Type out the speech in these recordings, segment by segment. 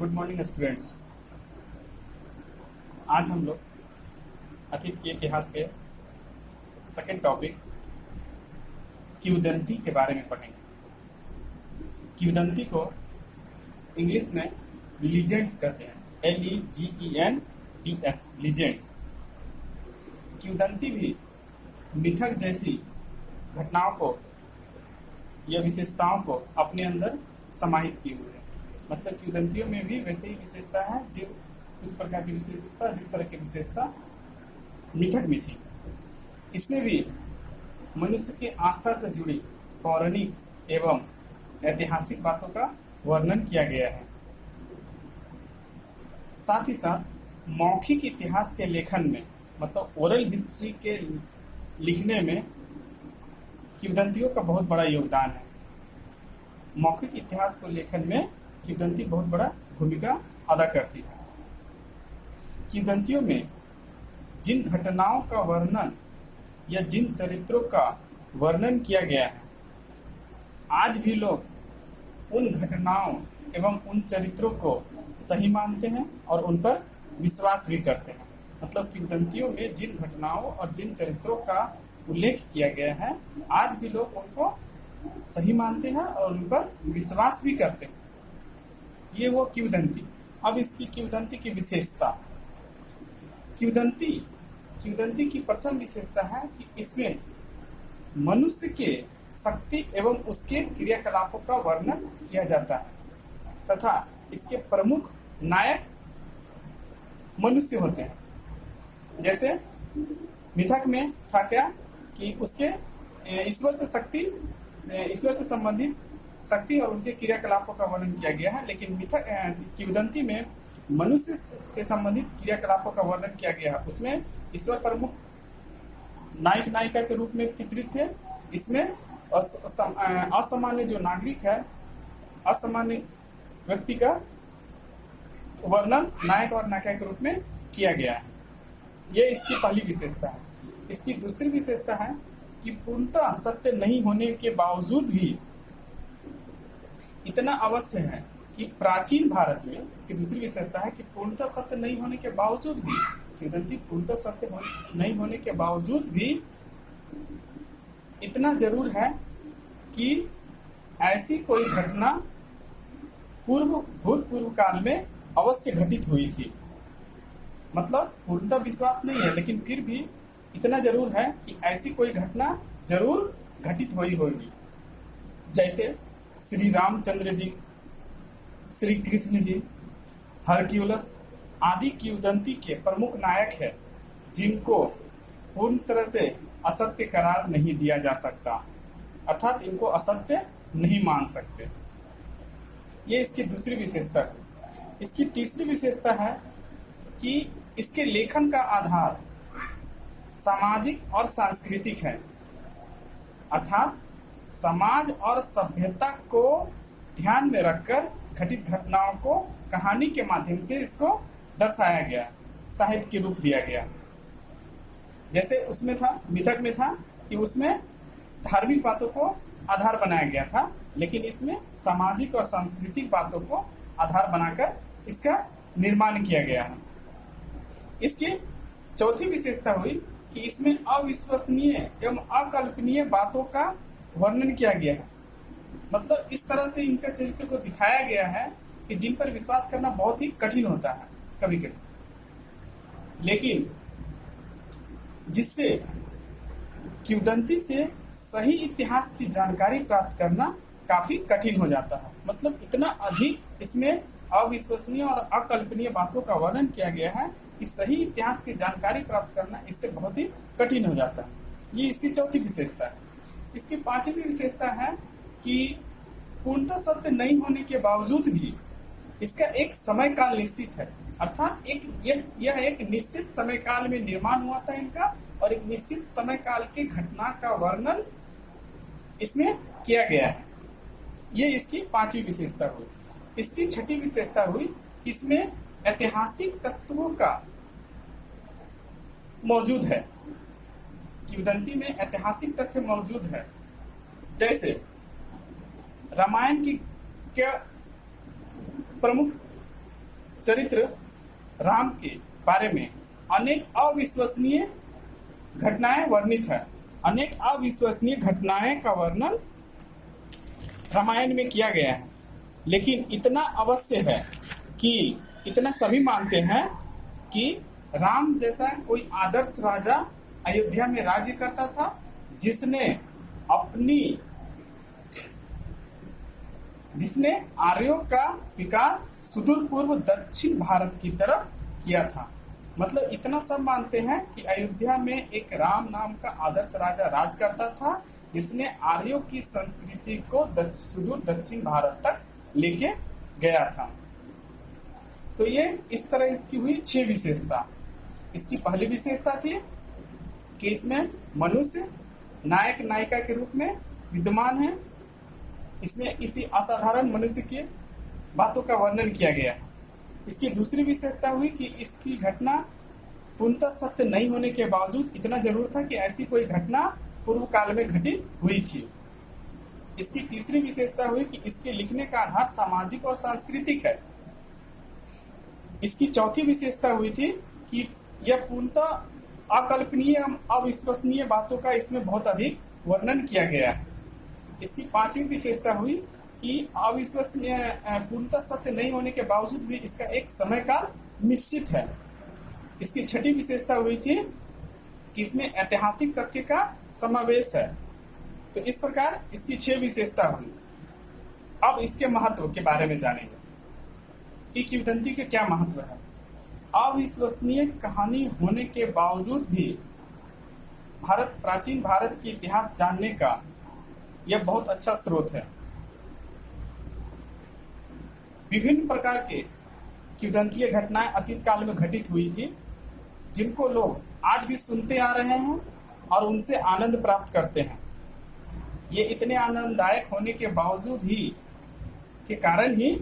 Good morning students. आज हम लोग अतीत के इतिहास के सेकंड टॉपिक किंवदंती के बारे में पढ़ेंगे। किंवदंती को इंग्लिश में लीजेंड्स कहते हैं, LEGENDS, लीजेंड्स। किंवदंती भी मिथक जैसी घटनाओं को या विशेषताओं को अपने अंदर समाहित किए हुए है। मतलब किंवदंतियों में भी वैसे ही विशेषता है, जो कुछ प्रकार की विशेषता, जिस तरह की विशेषता मिथक में थी, इसमें भी मनुष्य की आस्था से जुड़ी पौराणिक एवं ऐतिहासिक बातों का वर्णन किया गया है। साथ ही साथ मौखिक इतिहास के लेखन में, मतलब ओरल हिस्ट्री के लिखने में किंवदंतियों का बहुत बड़ा योगदान है। मौखिक इतिहास को लेखन में किंवदंती बहुत बड़ा भूमिका अदा करती है। किंवदंतियों में जिन घटनाओं का वर्णन या जिन चरित्रों का वर्णन किया गया है, आज भी लोग उन घटनाओं एवं उन चरित्रों को सही मानते हैं और उन पर विश्वास भी करते हैं। मतलब किंवदंतियों में जिन घटनाओं और जिन चरित्रों का उल्लेख किया गया है, आज भी लोग उनको सही मानते हैं और उन पर विश्वास भी करते हैं। ये वो किंवदंती। अब इसकी किंवदंती की विशेषता, किंवदंती की प्रथम विशेषता है कि इसमें मनुष्य के शक्ति एवं उसके क्रियाकलापों का वर्णन किया जाता है तथा इसके प्रमुख नायक मनुष्य होते हैं। जैसे मिथक में था क्या कि उसके ईश्वर से संबंधित शक्ति और उनके क्रियाकलापों का वर्णन किया गया है, लेकिन मिथक किंवदंती में मनुष्य से संबंधित क्रियाकलापों का वर्णन किया गया है। उसमें ईश्वर प्रमुख नायक नायिका के रूप में चित्रित थे। इसमें असामान्य जो नागरिक है, असामान्य व्यक्ति का वर्णन नायक और नायिका के रूप में किया गया है। ये इसकी पहली विशेषता है। इसकी दूसरी विशेषता है कि पूर्णतः सत्य नहीं होने के बावजूद भी इतना अवश्य है कि प्राचीन भारत में, इसकी दूसरी विशेषता है कि पूर्णतः सत्य नहीं होने के बावजूद भी, किंवदंती पूर्णतः सत्य नहीं होने के बावजूद भी इतना जरूर है कि ऐसी कोई घटना भूतपूर्व काल में अवश्य घटित हुई थी। मतलब पूर्णतः विश्वास नहीं है, लेकिन फिर भी इतना जरूर है कि ऐसी कोई घटना जरूर घटित हुई होगी। जैसे श्री रामचंद्र जी, श्री कृष्ण जी, हरक्यूलस आदि किंवदंती के प्रमुख नायक है, जिनको पूर्ण तरह से असत्य करार नहीं दिया जा सकता, अर्थात इनको असत्य नहीं मान सकते। ये इसकी दूसरी विशेषता है। इसकी तीसरी विशेषता है कि इसके लेखन का आधार सामाजिक और सांस्कृतिक है, अर्थात समाज और सभ्यता को ध्यान में रखकर घटित घटनाओं को कहानी के माध्यम से इसको दर्शाया गया, साहित्य के रूप दिया गया। जैसे उसमें था, मिथक में था कि उसमें धार्मिक बातों को आधार बनाया गया था, लेकिन इसमें सामाजिक और सांस्कृतिक बातों को आधार बनाकर इसका निर्माण किया गया है। इसकी चौथी विशेषता हुई कि इसमें अविश्वसनीय एवं अकल्पनीय बातों का वर्णन किया गया है। मतलब इस तरह से इनका चरित्र को दिखाया गया है कि जिन पर विश्वास करना बहुत ही कठिन होता है कभी कभी, लेकिन जिससे किंवदंती से सही इतिहास की जानकारी प्राप्त करना काफी कठिन हो जाता है। मतलब इतना अधिक इसमें अविश्वसनीय और अकल्पनीय बातों का वर्णन किया गया है कि सही इतिहास की जानकारी प्राप्त करना इससे बहुत ही कठिन हो जाता है। ये इसकी चौथी विशेषता है। इसकी पांचवी विशेषता है कि पूर्णतः सत्य नहीं होने के बावजूद भी इसका एक समय काल निश्चित है, अर्थात यह एक निश्चित समय काल में निर्माण हुआ था इनका, और एक निश्चित समय काल के घटना का वर्णन इसमें किया गया है। ये इसकी पांचवी विशेषता हुई। इसकी छठी विशेषता हुई, इसमें ऐतिहासिक तत्वों का मौजूद है। किंवदंती में ऐतिहासिक तथ्य मौजूद है। जैसे रामायण की क्या प्रमुख चरित्र राम के बारे में अनेक अविश्वसनीय घटनाएं वर्णित है। अनेक अविश्वसनीय घटनाएं का वर्णन रामायण में किया गया है, लेकिन इतना अवश्य है कि इतना सभी मानते हैं कि राम जैसा कोई आदर्श राजा अयोध्या में राज्य करता था, जिसने आर्यों का विकास सुदूर पूर्व दक्षिण भारत की तरफ किया था। मतलब इतना सब मानते हैं कि अयोध्या में एक राम नाम का आदर्श राजा राज करता था, जिसने आर्यों की संस्कृति को सुदूर दक्षिण भारत तक लेके गया था। तो ये इस तरह इसकी हुई 6 विशेषता। इसकी पहली विशेषता थी कि इसमें मनुष्य नायक नायिका के रूप में विद्यमान है। इसमें किसी असाधारण मनुष्य की बातों का वर्णन किया गया है। इसकी दूसरी विशेषता हुई कि इसकी घटना पूर्णतः सत्य नहीं होने के बावजूद इतना जरूर था कि ऐसी कोई घटना पूर्व काल में घटित हुई थी। इसकी तीसरी विशेषता हुई कि इसके लिखने का आधार सामाजिक और सांस्कृतिक है। इसकी चौथी विशेषता हुई थी कि यह पूर्णतः अकल्पनीय अविश्वसनीय बातों का इसमें बहुत अधिक वर्णन किया गया है। इसकी पांचवी विशेषता हुई कि अविश्वसनीय पूर्णतः सत्य नहीं होने के बावजूद भी इसका एक समय काल निश्चित है। इसकी छठी विशेषता हुई थी कि इसमें ऐतिहासिक तथ्य का समावेश है। तो इस प्रकार इसकी 6 विशेषता हुई। अब इसके महत्व के बारे में जानेंगे कि किंवदंती के क्या महत्व है। अविश्वसनीय कहानी होने के बावजूद भी प्राचीन भारत की इतिहास जानने का यह बहुत अच्छा स्रोत है। विभिन्न प्रकार के किंवदंतीय घटनाएं अतीत काल में घटित हुई थी, जिनको लोग आज भी सुनते आ रहे हैं और उनसे आनंद प्राप्त करते हैं। ये इतने आनंददायक होने के बावजूद ही के कारण ही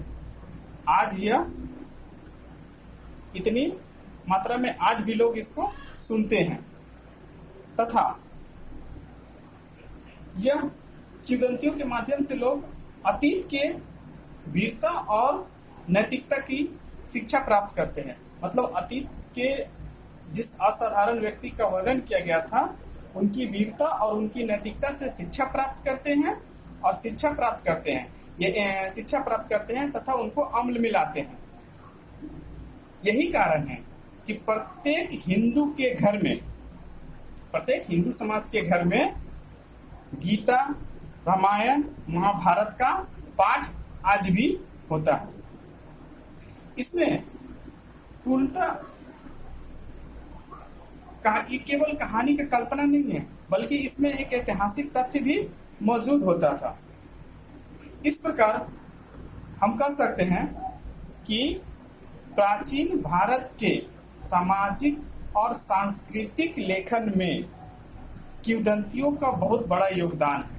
आज यह इतनी मात्रा में आज भी लोग इसको सुनते हैं, तथा यह किंवदंतियों के माध्यम से लोग अतीत के वीरता और नैतिकता की शिक्षा प्राप्त करते हैं। मतलब अतीत के जिस असाधारण व्यक्ति का वर्णन किया गया था, उनकी वीरता और उनकी नैतिकता से शिक्षा प्राप्त करते हैं और शिक्षा प्राप्त करते हैं तथा उनको अमल में लाते हैं। यही कारण है कि प्रत्येक हिंदू समाज के घर में गीता, रामायण, महाभारत का पाठ आज भी होता है। इसमें पूर्णतः केवल कहानी की कल्पना नहीं है, बल्कि इसमें एक ऐतिहासिक तथ्य भी मौजूद होता था। इस प्रकार हम कह सकते हैं कि प्राचीन भारत के सामाजिक और सांस्कृतिक लेखन में किंवदंतियों का बहुत बड़ा योगदान है।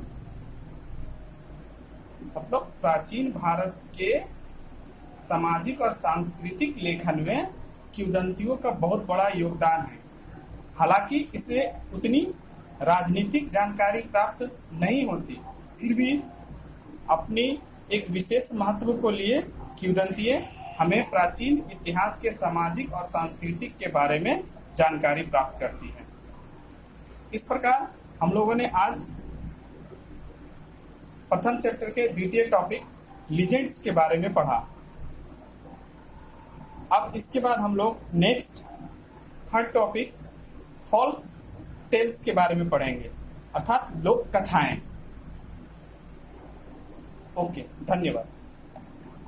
मतलब प्राचीन भारत के सामाजिक और सांस्कृतिक लेखन में किंवदंतियों का बहुत बड़ा योगदान है। हालांकि इसे उतनी राजनीतिक जानकारी प्राप्त नहीं होती, फिर भी अपनी एक विशेष महत्व को लिए किंवदंतियां हमें प्राचीन इतिहास के सामाजिक और सांस्कृतिक के बारे में जानकारी प्राप्त करती है। इस प्रकार हम लोगों ने आज प्रथम चैप्टर के द्वितीय टॉपिक लीजेंड्स के बारे में पढ़ा। अब इसके बाद हम लोग next third topic folk tales के बारे में पढ़ेंगे, अर्थात लोक कथाएं। ओके, धन्यवाद।